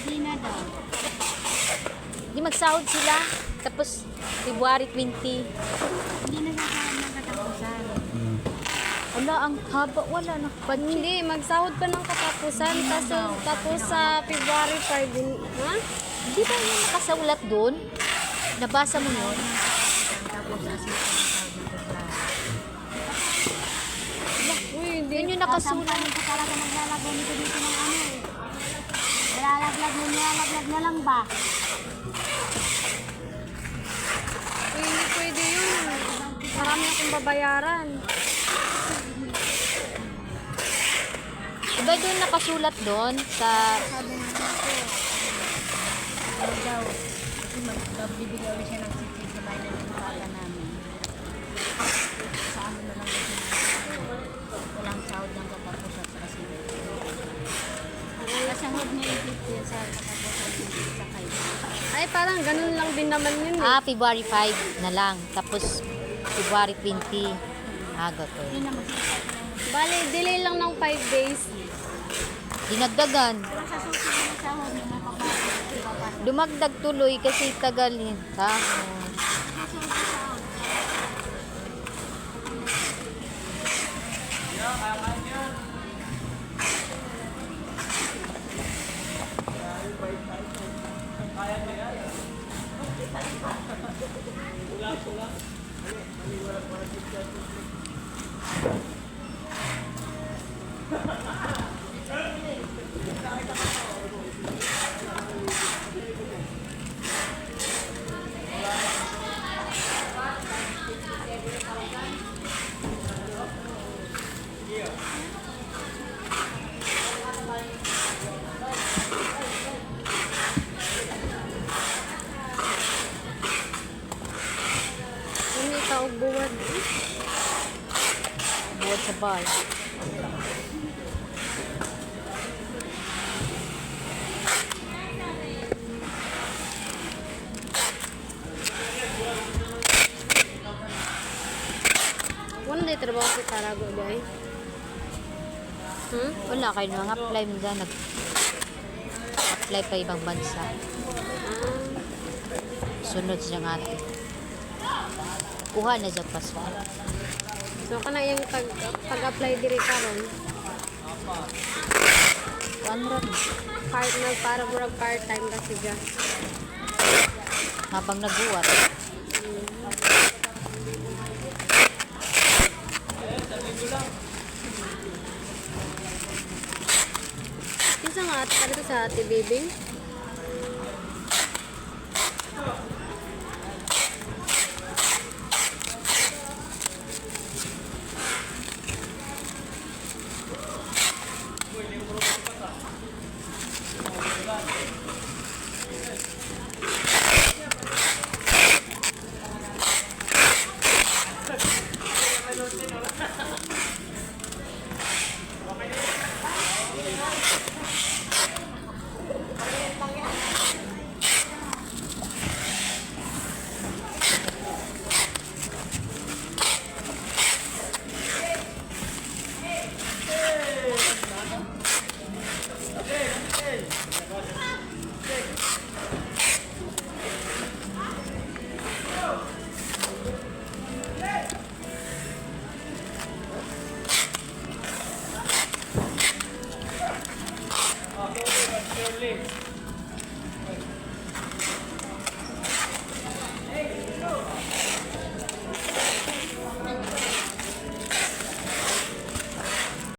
Hindi na daw. Di magsahod sila. Tapos, February 20. Hindi na sasahod ng katapusan. Wala, ang haba. Wala na. Hindi, magsahod pa ng katapusan. Tapos sa February 5, ha? Di ba yung nakasulat doon? Nabasa mo yun? Tapos asip ang sahod ng February. Uy, hindi. Yun yung nakasulat. Kasampalan ko talaga naglalagay nito dito ng ano eh. Nilalaglag na lang ba? Uy, hindi pwede yun. Marami akong babayaran. Diba doon nakasulat doon sa... Sabi nga ko, ano daw, kasi magbibigay ulit siya ng sisi sa bayan ng pala namin. Sa ano na lang yung sinasabi. Walang sahod ng katapusan sa kasi. Kasahod niya yung 50 sa katapusan sa kayo. Ay, parang ganun lang din naman yun eh. February 5 na lang. Tapos, February 20. Gato. Yun na magsasabi ng Bale, delay lang ng 5 days. Dinagdagan. pero sa susunod na sahod niya mapapasok. Dumagdag tuloy kasi tagalin. Sahod. Susunod na sahod. Hindi ka buwad. Buwad sa bar. Wala na trabaho sa Tarago, day. Wala kayo nang apply mo dyan. Nag-apply pa ibang bansa. Sunod siyang ate. Kuha na dyan paswal. So, kana yung pag-apply diri karon Kuanran. partner para murag part-time kasi dyan. Habang nagbuwat. Isa nga ate ka dito sa ate Bibing. Shirley.